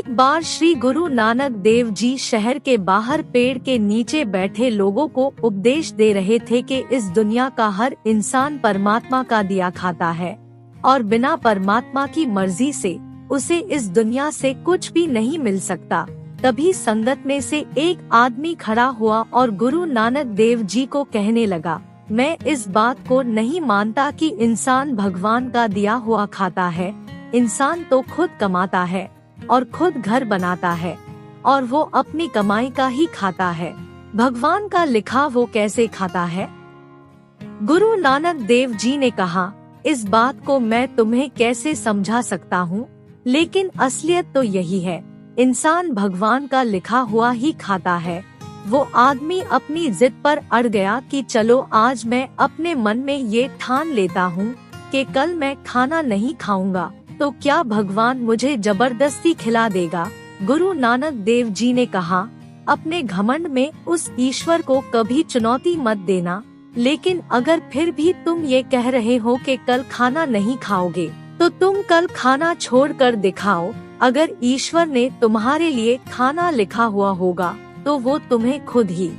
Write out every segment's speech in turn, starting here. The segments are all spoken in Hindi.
एक बार श्री गुरु नानक देव जी शहर के बाहर पेड़ के नीचे बैठे लोगों को उपदेश दे रहे थे कि इस दुनिया का हर इंसान परमात्मा का दिया खाता है और बिना परमात्मा की मर्जी से उसे इस दुनिया से कुछ भी नहीं मिल सकता। तभी संगत में से एक आदमी खड़ा हुआ और गुरु नानक देव जी को कहने लगा, मैं इस बात को नहीं मानता कि इंसान भगवान का दिया हुआ खाता है। इंसान तो खुद कमाता है और खुद घर बनाता है और वो अपनी कमाई का ही खाता है। भगवान का लिखा वो कैसे खाता है? गुरु नानक देव जी ने कहा, इस बात को मैं तुम्हें कैसे समझा सकता हूँ, लेकिन असलियत तो यही है, इंसान भगवान का लिखा हुआ ही खाता है। वो आदमी अपनी जिद पर अड़ गया कि चलो आज मैं अपने मन में ये ठान लेता हूँ कि कल मैं खाना नहीं खाऊंगा, तो क्या भगवान मुझे जबरदस्ती खिला देगा? गुरु नानक देव जी ने कहा, अपने घमंड में उस ईश्वर को कभी चुनौती मत देना, लेकिन अगर फिर भी तुम ये कह रहे हो कि कल खाना नहीं खाओगे, तो तुम कल खाना छोड़कर दिखाओ। अगर ईश्वर ने तुम्हारे लिए खाना लिखा हुआ होगा तो वो तुम्हें खुद ही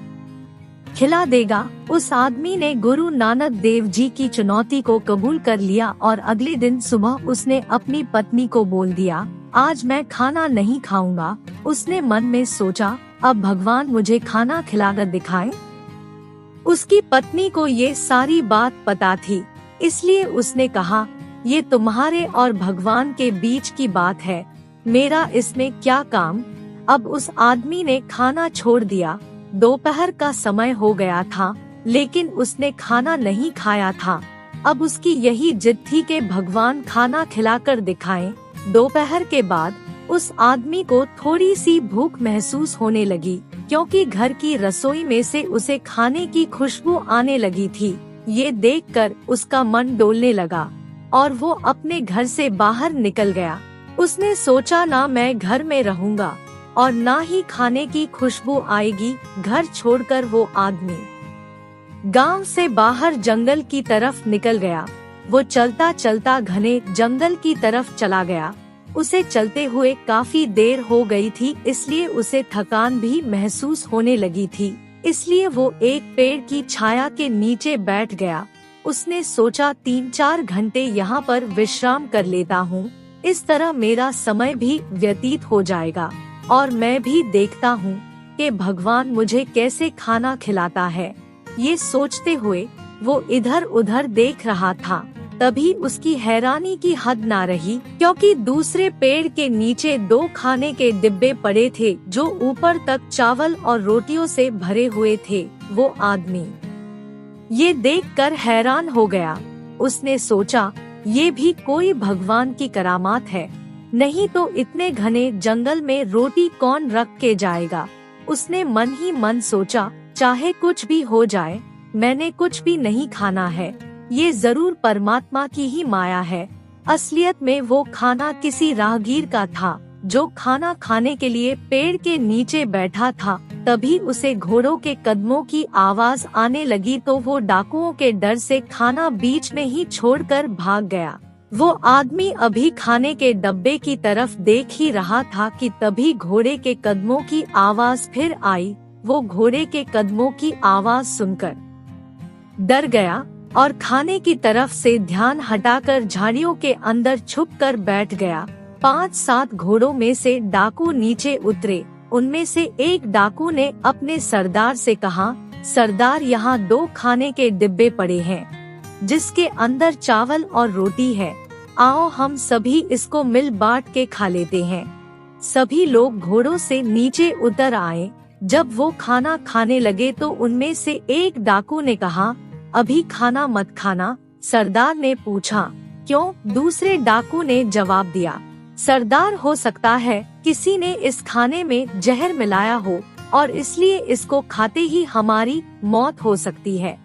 खिला देगा। उस आदमी ने गुरु नानक देव जी की चुनौती को कबूल कर लिया और अगले दिन सुबह उसने अपनी पत्नी को बोल दिया, आज मैं खाना नहीं खाऊंगा। उसने मन में सोचा, अब भगवान मुझे खाना खिलाकर दिखाए। उसकी पत्नी को ये सारी बात पता थी, इसलिए उसने कहा, ये तुम्हारे और भगवान के बीच की बात है, मेरा इसमें क्या काम। अब उस आदमी ने खाना छोड़ दिया। दोपहर का समय हो गया था, लेकिन उसने खाना नहीं खाया था। अब उसकी यही जिद थी कि भगवान खाना खिलाकर दिखाएं। दोपहर के बाद उस आदमी को थोड़ी सी भूख महसूस होने लगी, क्योंकि घर की रसोई में से उसे खाने की खुशबू आने लगी थी। ये देखकर उसका मन डोलने लगा और वो अपने घर से बाहर निकल गया। उसने सोचा, ना मैं घर में रहूंगा और ना ही खाने की खुशबू आएगी। घर छोड़कर वो आदमी गांव से बाहर जंगल की तरफ निकल गया। वो चलता चलता घने जंगल की तरफ चला गया। उसे चलते हुए काफी देर हो गई थी, इसलिए उसे थकान भी महसूस होने लगी थी। इसलिए वो एक पेड़ की छाया के नीचे बैठ गया। उसने सोचा, 3-4 घंटे यहाँ पर विश्राम कर लेता हूँ, इस तरह मेरा समय भी व्यतीत हो जाएगा और मैं भी देखता हूँ कि भगवान मुझे कैसे खाना खिलाता है। ये सोचते हुए वो इधर उधर देख रहा था। तभी उसकी हैरानी की हद ना रही, क्योंकि दूसरे पेड़ के नीचे 2 खाने के डिब्बे पड़े थे, जो ऊपर तक चावल और रोटियों से भरे हुए थे। वो आदमी ये देखकर हैरान हो गया। उसने सोचा, ये भी कोई भगवान की करामात है, नहीं तो इतने घने जंगल में रोटी कौन रख के जाएगा। उसने मन ही मन सोचा, चाहे कुछ भी हो जाए, मैंने कुछ भी नहीं खाना है, ये जरूर परमात्मा की ही माया है। असलियत में वो खाना किसी राहगीर का था, जो खाना खाने के लिए पेड़ के नीचे बैठा था। तभी उसे घोड़ों के कदमों की आवाज आने लगी, तो वो डाकुओं के डर से खाना बीच में ही छोड़कर भाग गया। वो आदमी अभी खाने के डब्बे की तरफ देख ही रहा था कि तभी घोड़े के कदमों की आवाज फिर आई। वो घोड़े के कदमों की आवाज सुनकर डर गया और खाने की तरफ से ध्यान हटाकर झाड़ियों के अंदर छुपकर बैठ गया। 5-7 घोड़ों में से डाकू नीचे उतरे। उनमें से एक डाकू ने अपने सरदार से कहा, सरदार, यहाँ 2 खाने के डिब्बे पड़े हैं, जिसके अंदर चावल और रोटी है। आओ हम सभी इसको मिल बांट के खा लेते हैं। सभी लोग घोड़ों से नीचे उतर आए। जब वो खाना खाने लगे तो उनमें से एक डाकू ने कहा, अभी खाना मत खाना। सरदार ने पूछा, क्यों? दूसरे डाकू ने जवाब दिया, सरदार, हो सकता है किसी ने इस खाने में जहर मिलाया हो और इसलिए इसको खाते ही हमारी मौत हो सकती है।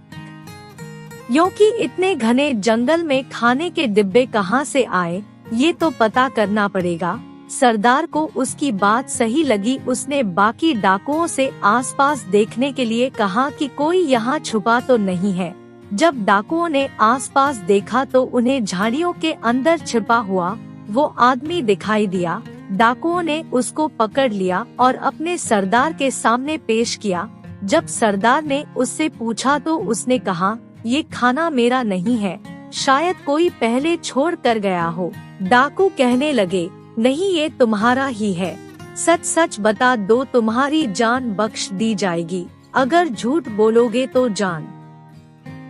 क्योंकि इतने घने जंगल में खाने के डिब्बे कहाँ से आए, ये तो पता करना पड़ेगा। सरदार को उसकी बात सही लगी। उसने बाकी डाकुओं से आसपास देखने के लिए कहा कि कोई यहाँ छुपा तो नहीं है। जब डाकुओं ने आसपास देखा तो उन्हें झाड़ियों के अंदर छिपा हुआ वो आदमी दिखाई दिया। डाकुओं ने उसको पकड़ लिया और अपने सरदार के सामने पेश किया। जब सरदार ने उससे पूछा तो उसने कहा, ये खाना मेरा नहीं है, शायद कोई पहले छोड़ कर गया हो। डाकू कहने लगे, नहीं, ये तुम्हारा ही है, सच सच बता दो, तुम्हारी जान बख्श दी जाएगी, अगर झूठ बोलोगे तो जान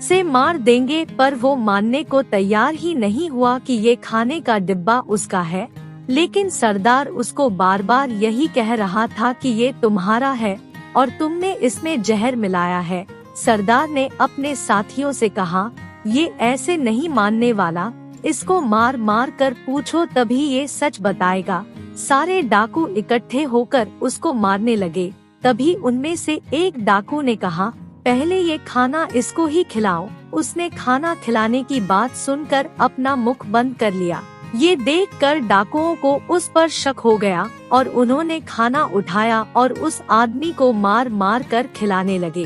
से मार देंगे। पर वो मानने को तैयार ही नहीं हुआ कि ये खाने का डिब्बा उसका है, लेकिन सरदार उसको बार बार यही कह रहा था कि ये तुम्हारा है और तुमने इसमें जहर मिलाया है। सरदार ने अपने साथियों से कहा, ये ऐसे नहीं मानने वाला, इसको मार मार कर पूछो तभी ये सच बताएगा। सारे डाकू इकट्ठे होकर उसको मारने लगे। तभी उनमें से एक डाकू ने कहा, पहले ये खाना इसको ही खिलाओ। उसने खाना खिलाने की बात सुनकर अपना मुख बंद कर लिया। ये देखकर डाकुओं को उस पर शक हो गया और उन्होंने खाना उठाया और उस आदमी को मार मार कर खिलाने लगे।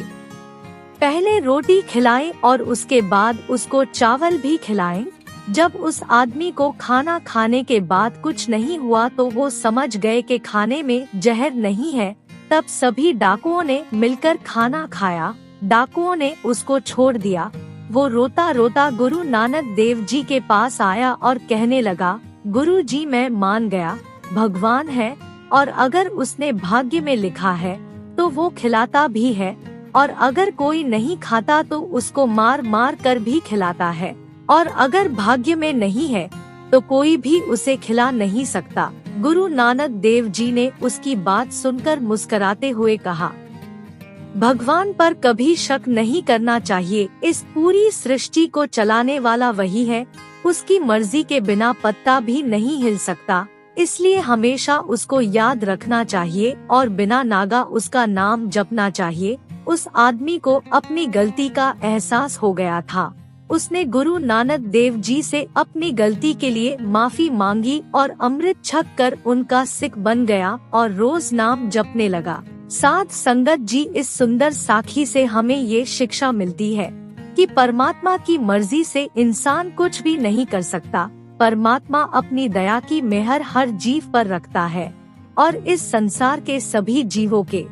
पहले रोटी खिलाए और उसके बाद उसको चावल भी खिलाए। जब उस आदमी को खाना खाने के बाद कुछ नहीं हुआ तो वो समझ गए कि खाने में जहर नहीं है। तब सभी डाकुओं ने मिलकर खाना खाया। डाकुओं ने उसको छोड़ दिया। वो रोता रोता गुरु नानक देव जी के पास आया और कहने लगा, गुरु जी, मैं मान गया, भगवान है और अगर उसने भाग्य में लिखा है तो वो खिलाता भी है और अगर कोई नहीं खाता तो उसको मार मार कर भी खिलाता है और अगर भाग्य में नहीं है तो कोई भी उसे खिला नहीं सकता। गुरु नानक देव जी ने उसकी बात सुनकर मुस्कुराते हुए कहा, भगवान पर कभी शक नहीं करना चाहिए। इस पूरी सृष्टि को चलाने वाला वही है, उसकी मर्जी के बिना पत्ता भी नहीं हिल सकता, इसलिए हमेशा उसको याद रखना चाहिए और बिना नागा उसका नाम जपना चाहिए। उस आदमी को अपनी गलती का एहसास हो गया था। उसने गुरु नानक देव जी से अपनी गलती के लिए माफी मांगी और अमृत छक कर उनका सिख बन गया और रोज नाम जपने लगा। साध संगत जी, इस सुंदर साखी से हमें ये शिक्षा मिलती है कि परमात्मा की मर्जी से इंसान कुछ भी नहीं कर सकता। परमात्मा अपनी दया की मेहर हर जीव पर रखता है और इस संसार के सभी जीवों के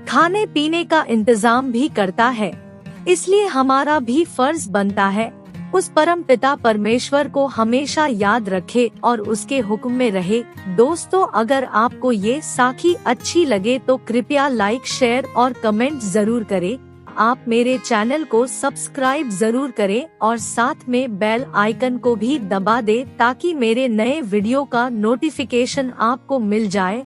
खाने पीने का इंतजाम भी करता है। इसलिए हमारा भी फर्ज बनता है उस परम पिता परमेश्वर को हमेशा याद रखे और उसके हुक्म में रहे। दोस्तों, अगर आपको ये साखी अच्छी लगे तो कृपया लाइक, शेयर और कमेंट जरूर करें। आप मेरे चैनल को सब्सक्राइब जरूर करें और साथ में बेल आइकन को भी दबा दें ताकि मेरे नए वीडियो का नोटिफिकेशन आपको मिल जाए।